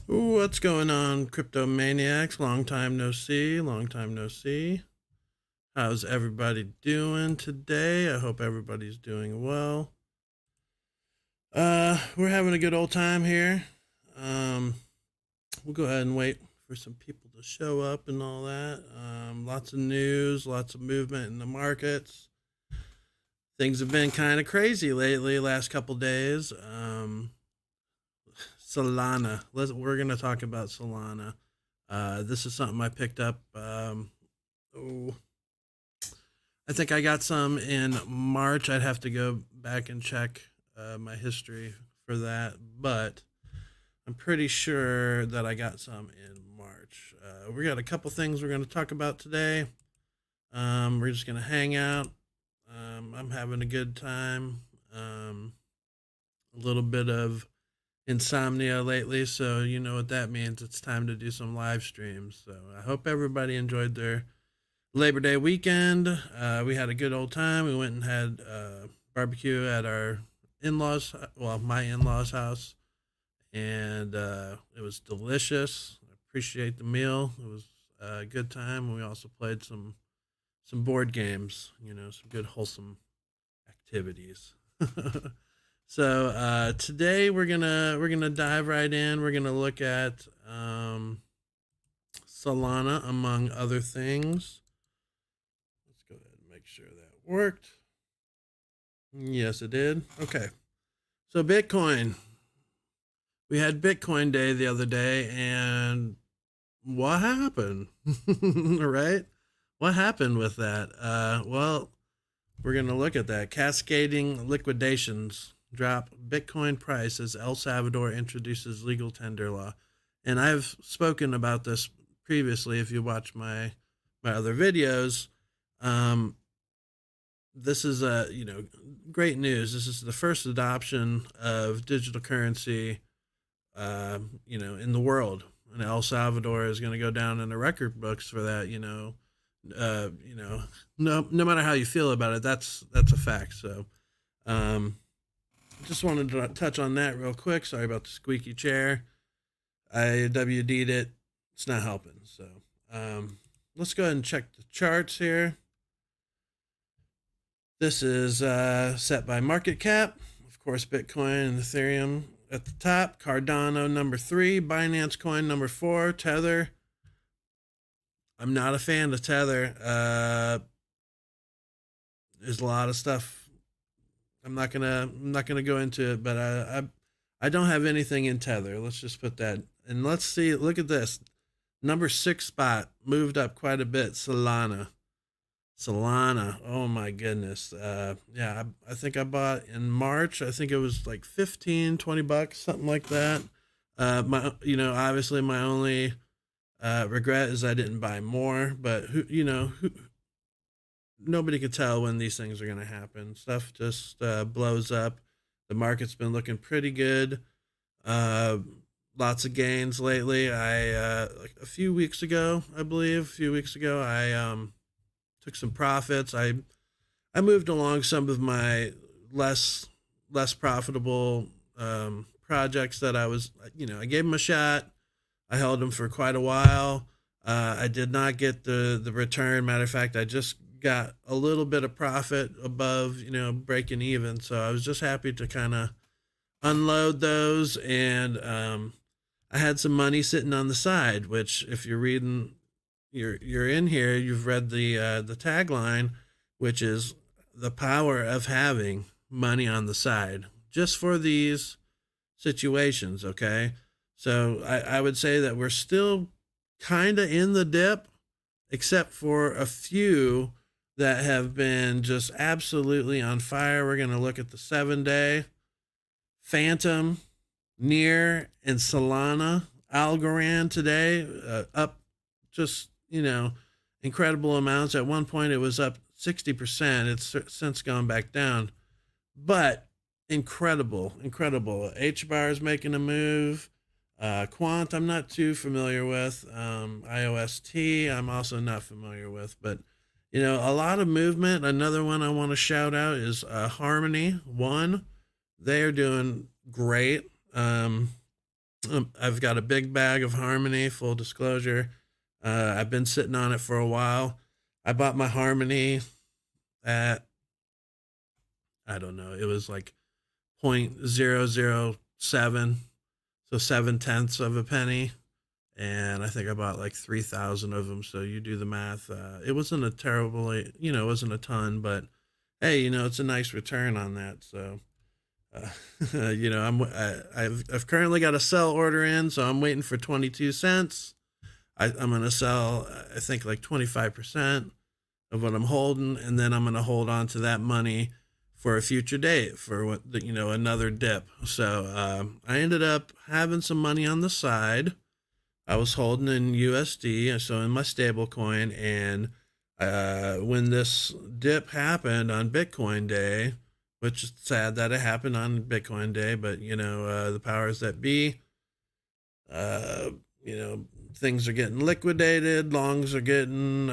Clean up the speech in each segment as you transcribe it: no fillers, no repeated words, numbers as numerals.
What's going on, crypto maniacs? Long time no see. Long time no see. How's everybody doing today? I hope everybody's doing well. We're having a good old time here. Um, we'll go ahead and wait for some people to show up and all that. Lots of news, lots of movement in the markets. Things have been kind of crazy lately, last couple days. Solana. We're gonna talk about Solana. This is something I picked up. Oh, I think I got some in March. I'd have to go back and check my history for that, but I'm pretty sure that I got some in March. We got a couple things we're going to talk about today. We're just going to hang out. I'm having a good time. A little bit of insomnia lately, so you know what that means. It's time to do some live streams. So I hope everybody enjoyed their Labor Day weekend. We had a good old time. We went and had barbecue at our in-laws, well, my in-laws' house, and it was delicious. I appreciate the meal. It was a good time. We also played some board games. You know, some good wholesome activities. So today we're gonna dive right in. We're gonna look at Solana among other things. Let's go ahead and make sure that worked. Yes, it did. Okay. So Bitcoin. We had Bitcoin Day the other day, and what happened? Right? What happened with that? Well, we're going to look at that. Cascading liquidations drop Bitcoin price as El Salvador introduces legal tender law. And I've spoken about this previously if you watch my other videos. Um, this is great news. This is the first adoption of digital currency in the world. And El Salvador is going to go down in the record books for that. No matter how you feel about it, that's a fact. So, just wanted to touch on that real quick. Sorry about the squeaky chair. I WD'd it. It's not helping. So, let's go ahead and check the charts here. This is set by market cap. Of course, Bitcoin and Ethereum at the top. Cardano number 3. Binance Coin number 4. Tether. I'm not a fan of Tether. There's a lot of stuff. I'm not gonna go into it, but I don't have anything in Tether. Let's just put that. And let's see. Look at this. Number 6 spot moved up quite a bit. Solana. Oh my goodness. Yeah, I think I bought in March. I think it was like 15, $20, something like that. Obviously my only regret is I didn't buy more, but nobody could tell when these things are going to happen. Stuff just blows up. The market's been looking pretty good. Lots of gains lately. Like a few weeks ago, I took some profits. I moved along some of my less profitable projects that I gave them a shot. I held them for quite a while. I did not get the return. Matter of fact, I just got a little bit of profit above, breaking even. So I was just happy to kind of unload those, and I had some money sitting on the side. Which, if you're reading, you're in here, you've read the tagline, which is the power of having money on the side just for these situations. Okay. So I would say that we're still kind of in the dip, except for a few that have been just absolutely on fire. We're going to look at the 7-day, Phantom, Near, and Solana. Algorand today up just, incredible amounts. At one point it was up 60%. It's since gone back down. But incredible. H bar is making a move. Quant, I'm not too familiar with. IOST, I'm also not familiar with. But, a lot of movement. Another one I want to shout out is Harmony One. They are doing great. I've got a big bag of Harmony, full disclosure. I've been sitting on it for a while. I bought my Harmony at, I don't know, it was like 0.007, so 7/10 of a penny. And I think I bought like 3,000 of them. So you do the math. It wasn't a terribly, it wasn't a ton, but hey, it's a nice return on that. So, uh, I've currently got a sell order in, so I'm waiting for 22 cents. I'm going to sell, I think, like 25% of what I'm holding, and then I'm going to hold on to that money for a future date for another dip. So I ended up having some money on the side. I was holding in USD, so in my stable coin, and when this dip happened on Bitcoin Day, which is sad that it happened on Bitcoin Day, but the powers that be, uh, you know, things are getting liquidated, longs are getting,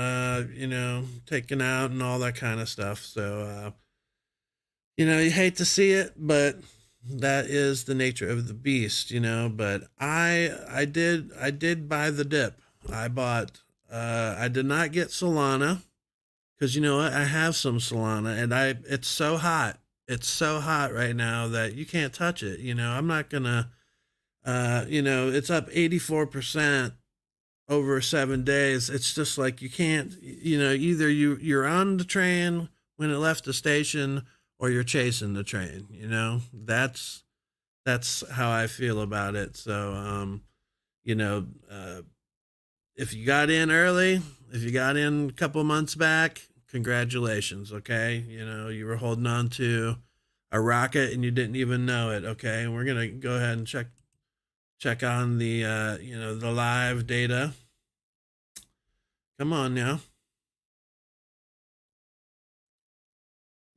taken out, and all that kind of stuff. So, you hate to see it, but that is the nature of the beast, But I did buy the dip. I bought. I did not get Solana because you know what? I have some Solana, and it's so hot. It's so hot right now that you can't touch it. I'm not gonna. It's up 84% over 7 days. It's just like you can't. Either you're on the train when it left the station, or you're chasing the train. That's how I feel about it. So, you know, uh, if you got in early, if you got in a couple months back, congratulations. Okay, you were holding on to a rocket and you didn't even know it. Okay, and we're gonna go ahead and check on the the live data. Come on now.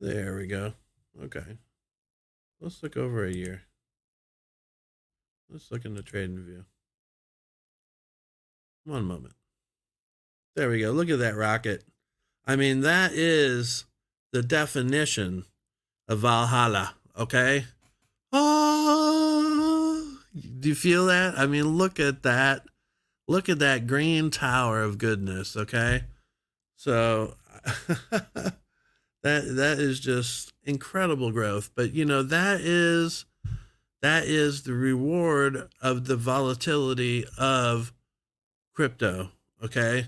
There we go. Okay, let's look over a year. Let's look in the trading view. One moment. There we go. Look at that rocket. I mean, that is the definition of Valhalla. Okay. Oh, do you feel that? I mean, look at that. Look at that green tower of goodness. Okay. So that is just incredible growth. But that is the reward of the volatility of crypto. Okay.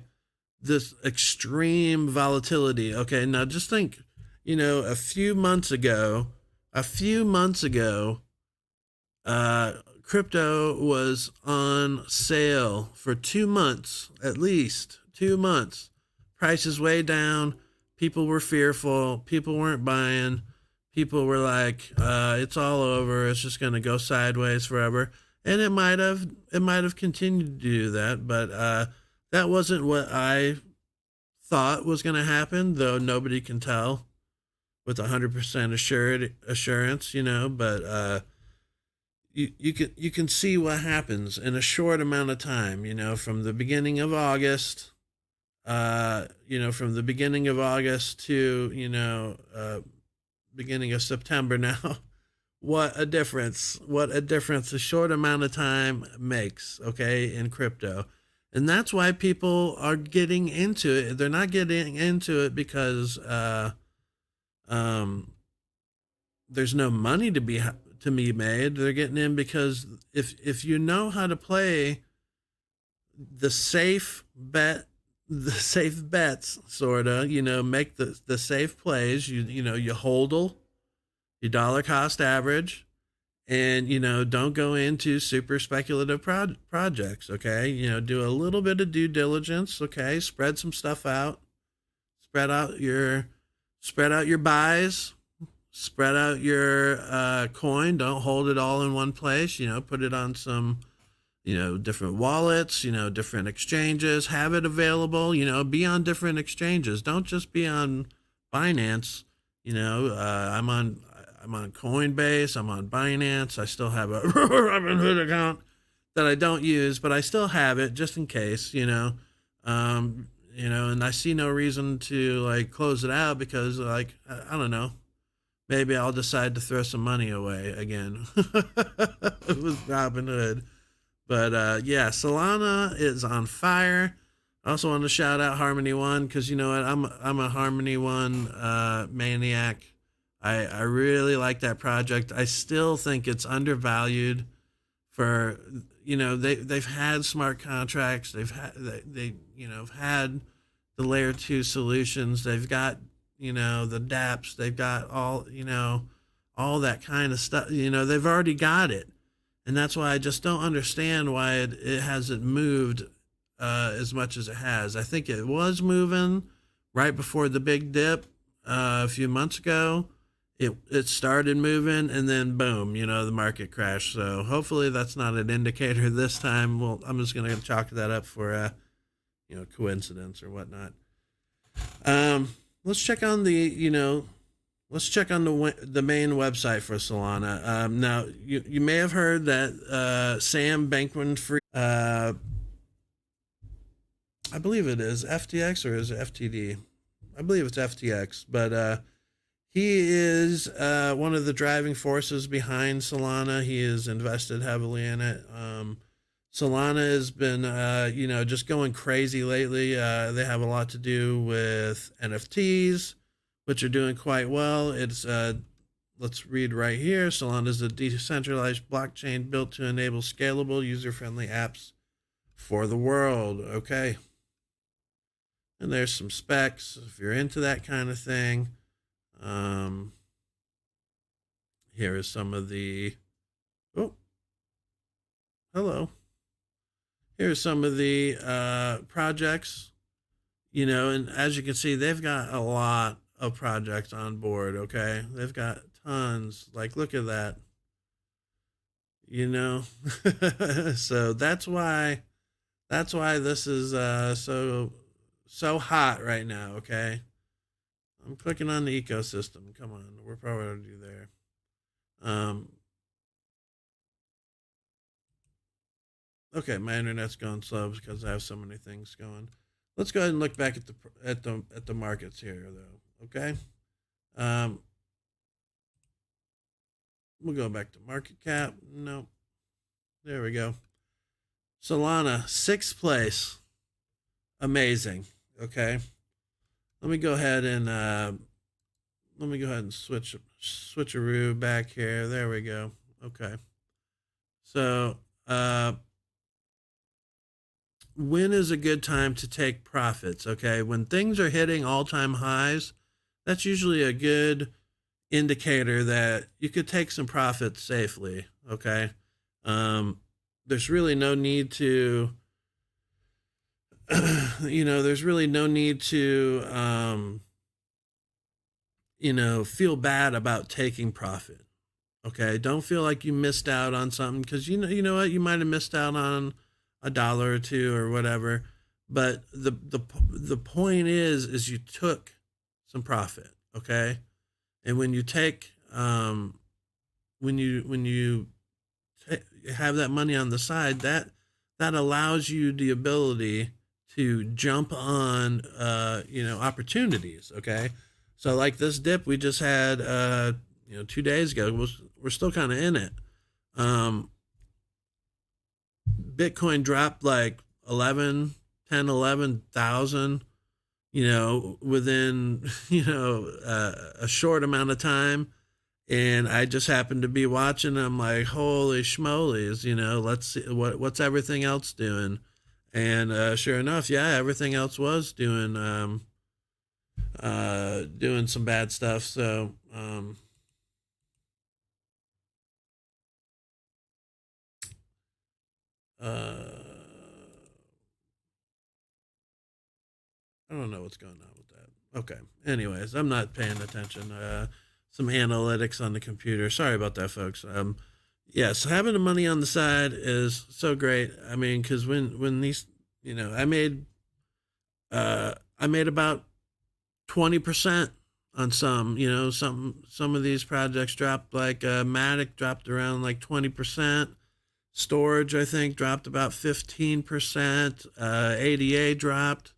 This extreme volatility. Okay. Now just think, a few months ago, crypto was on sale for 2 months, at least 2 months. Prices way down. People were fearful. People weren't buying. People were like, "It's all over. It's just going to go sideways forever." And it might have continued to do that, but that wasn't what I thought was going to happen. Though nobody can tell with 100% assurance, But you can see what happens in a short amount of time. From the beginning of August, from the beginning of August to beginning of September now. What a difference! What a difference a short amount of time makes. Okay, in crypto. And that's why people are getting into it. They're not getting into it because um, there's no money to be made. They're getting in because if you know how to play the safe bets, sort of, make the safe plays. You hodl, you dollar cost average, and don't go into super speculative projects. Okay, do a little bit of due diligence. Okay, spread some stuff out, spread out your buys, spread out your coin. Don't hold it all in one place. Put it on some different wallets, different exchanges. Have it available. Be on different exchanges. Don't just be on Binance. I'm on Coinbase. I'm on Binance. I still have a Robinhood account that I don't use, but I still have it just in case. And I see no reason to like close it out because like I don't know. Maybe I'll decide to throw some money away again with Robinhood. But yeah, Solana is on fire. I also want to shout out Harmony One because you know what, I'm a Harmony One maniac. I really like that project. I still think it's undervalued for they've had smart contracts. They had the layer 2 solutions. They've got the dApps. They've got all that kind of stuff. They've already got it, and that's why I just don't understand why it hasn't moved as much as it has. I think it was moving right before the big dip a few months ago. It started moving, and then boom, the market crashed. So hopefully that's not an indicator this time. Well, I'm just gonna chalk that up for coincidence or whatnot. Let's check on the the main website for Solana. Now you may have heard that Sam Bankman-Fried, I believe it is FTX or is it FTD? I believe it's FTX, but he is one of the driving forces behind Solana. He has invested heavily in it. Solana has been, just going crazy lately. They have a lot to do with NFTs, which are doing quite well. It's let's read right here. Solana is a decentralized blockchain built to enable scalable, user-friendly apps for the world. Okay. And there's some specs if you're into that kind of thing. Here is some of the, hello. Here's some of the projects, and as you can see, they've got a lot of projects on board. Okay. They've got tons, like, look at that, so that's why this is, so hot right now. Okay. I'm clicking on the ecosystem. Come on, we're probably already there. Okay, my internet's going slow because I have so many things going. Let's go ahead and look back at the markets here, though. Okay. We'll go back to market cap. Nope. There we go. Solana, 6th place. Amazing. Okay. Let me go ahead and switcheroo back here. There we go. Okay. So when is a good time to take profits? Okay. When things are hitting all-time highs, that's usually a good indicator that you could take some profits safely. Okay. There's really no need to there's really no need to feel bad about taking profit. Okay. Don't feel like you missed out on something, because you know what, you might have missed out on $1 or $2 or whatever. But the point is you took some profit. Okay. And when you take when you have that money on the side, that allows you the ability to jump on opportunities. Okay. So like this dip we just had 2 days ago, we're still kind of in it. Bitcoin dropped like 11,000 within a short amount of time. And I just happened to be watching. I'm like, holy schmolies, let's see what's everything else doing. And sure enough, yeah, everything else was doing some bad stuff. So I don't know what's going on with that. Okay. Anyways, I'm not paying attention. Some analytics on the computer. Sorry about that, folks. Yes, having the money on the side is so great. I mean, because when these, I made about 20% on some. Some of these projects dropped, like Matic dropped around like 20%. Storage, I think, dropped about 15%. ADA dropped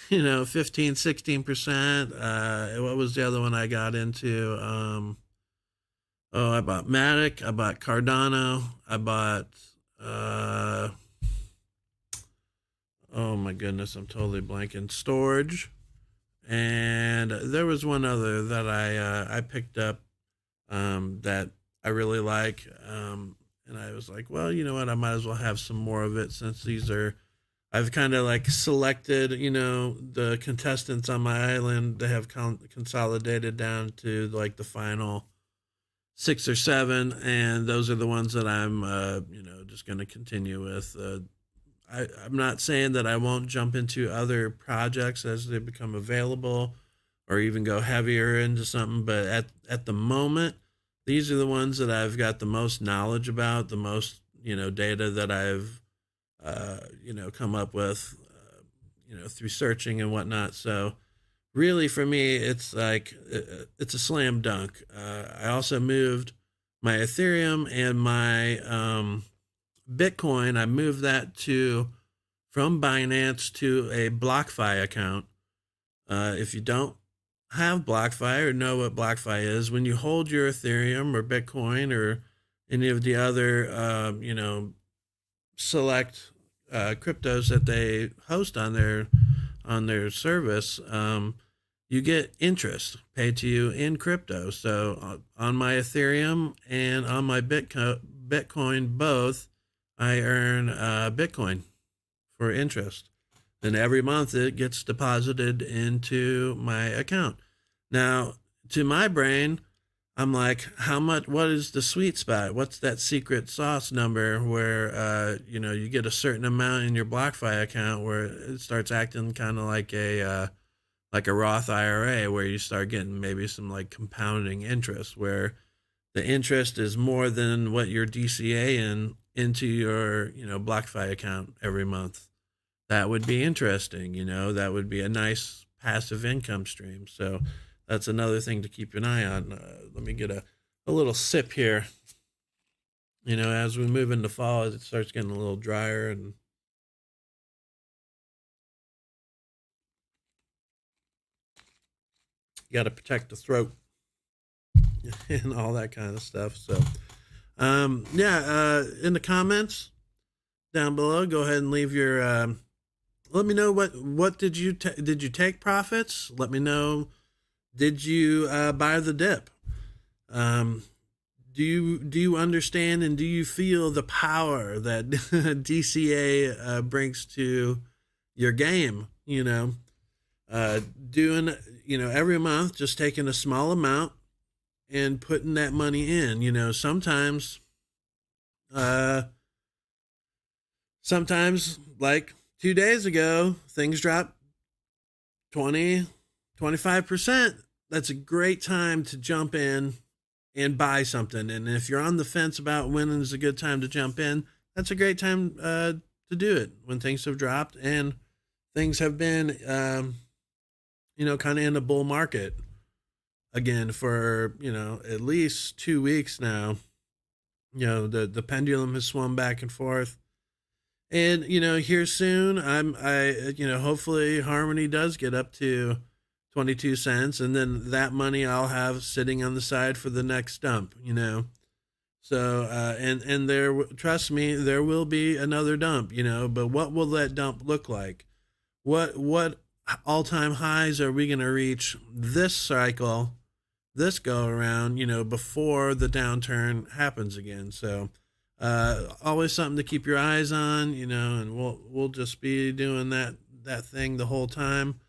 15, 16%. What was the other one I got into? I bought Matic, I bought Cardano, I bought Oh my goodness, I'm totally blanking. Storage, and there was one other that I picked up that I really like, and I was like, well, you know what, I might as well have some more of it since these are. I've kind of like selected, the contestants on my island. They have consolidated down to like the final 6 or 7, and those are the ones that I'm, just going to continue with. I'm not saying that I won't jump into other projects as they become available, or even go heavier into something. But at the moment, these are the ones that I've got the most knowledge about, the most data that I've come up with, through searching and whatnot. So really, for me, it's like it's a slam dunk. I also moved my Ethereum and my Bitcoin. I moved that to from Binance to a BlockFi account. If you don't have BlockFi or know what BlockFi is, when you hold your Ethereum or Bitcoin or any of the other, select cryptos that they host on their service, you get interest paid to you in crypto. So on my Ethereum and on my Bitcoin both, I earn Bitcoin for interest. And every month it gets deposited into my account. Now, to my brain, I'm like, what is the sweet spot? What's that secret sauce number where, you get a certain amount in your BlockFi account where it starts acting kind of like a Roth IRA, where you start getting maybe some like compounding interest, where the interest is more than what you're DCA into your, BlockFi account every month. That would be interesting. That would be a nice passive income stream. So that's another thing to keep an eye on. Let me get a little sip here. As we move into fall, it starts getting a little drier, and you got to protect the throat and all that kind of stuff. So, in the comments down below, go ahead and leave your. Let me know what did you take profits? Let me know. Did you buy the dip? Do you understand and do you feel the power that DCA brings to your game? Doing every month, just taking a small amount and putting that money in. Sometimes like 2 days ago, things dropped 20-25%. That's a great time to jump in and buy something. And if you're on the fence about when is a good time to jump in, that's a great time to do it, when things have dropped and things have been, kind of in a bull market again for, at least 2 weeks now. The pendulum has swung back and forth. And, here soon, hopefully Harmony does get up to 22 cents, and then that money I'll have sitting on the side for the next dump, So, and there, trust me, there will be another dump, but what will that dump look like? What all-time highs are we going to reach this cycle, this go around, before the downturn happens again? So, always something to keep your eyes on, and we'll just be doing that thing the whole time.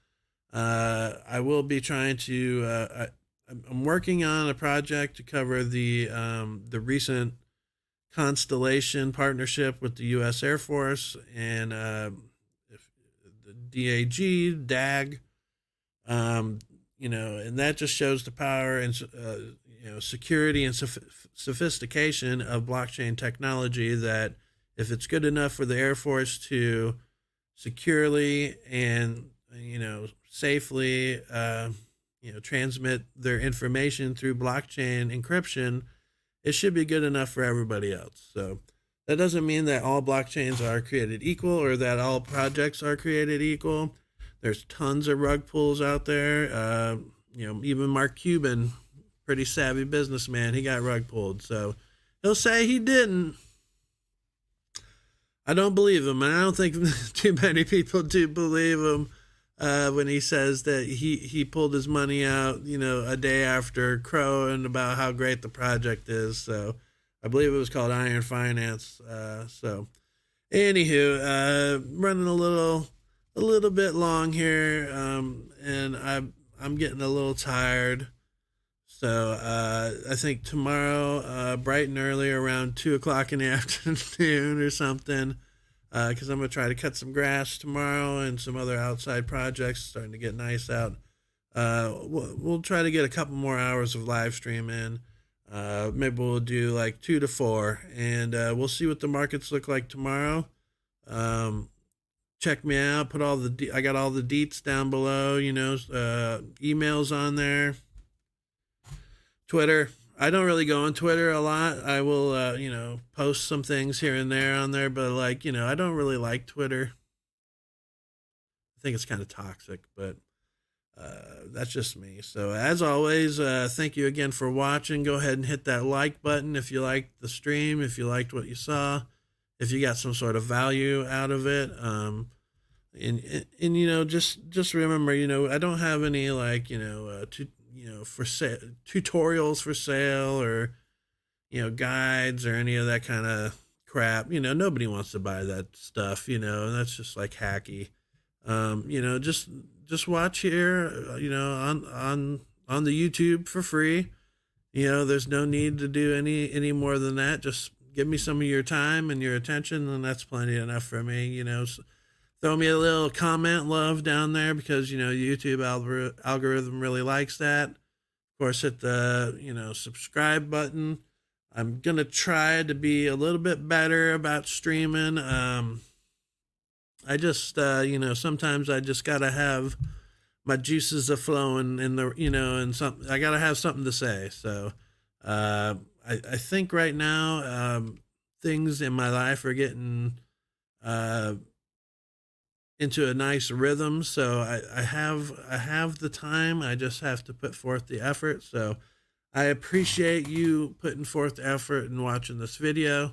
I will be trying to. I'm working on a project to cover the recent Constellation partnership with the U.S. Air Force and the DAG, and that just shows the power and security and sophistication of blockchain technology, that if it's good enough for the Air Force to securely and safely transmit their information through blockchain encryption, it should be good enough for everybody else. So that doesn't mean that all blockchains are created equal or that all projects are created equal. There's tons of rug pulls out there. Even Mark Cuban, pretty savvy businessman, he got rug pulled. So he'll say he didn't, I don't believe him, and I don't think too many people do believe him when he says that he pulled his money out, a day after crowing about how great the project is. So I believe it was called Iron Finance. So anywho, running a little bit long here, and I'm getting a little tired. So I think tomorrow, bright and early, around 2 o'clock in the afternoon or something, because I'm gonna try to cut some grass tomorrow and some other outside projects starting to get nice out. We'll try to get a couple more hours of live stream in. Maybe we'll do like 2 to 4, and we'll see what the markets look like tomorrow. Check me out. I got all the deets down below. Emails on there. Twitter. I don't really go on Twitter a lot. I will, post some things here and there on there, but I don't really like Twitter. I think it's kind of toxic, but that's just me. So as always, thank you again for watching. Go ahead and hit that like button if you liked the stream, if you liked what you saw, if you got some sort of value out of it. Just remember, I don't have any for sale tutorials for sale, or guides or any of that kind of crap. Nobody wants to buy that stuff, and that's just like hacky. Just watch here, on the YouTube for free. There's no need to do any more than that. Just give me some of your time and your attention, and that's plenty enough for me. Throw me a little comment love down there, because YouTube algorithm really likes that. Of course, hit the subscribe button. I'm gonna try to be a little bit better about streaming. I just sometimes I just gotta have my juices a flowing in the and something. I gotta have something to say. So I think right now things in my life are getting into a nice rhythm. So I have the time. I just have to put forth the effort. So I appreciate you putting forth the effort and watching this video.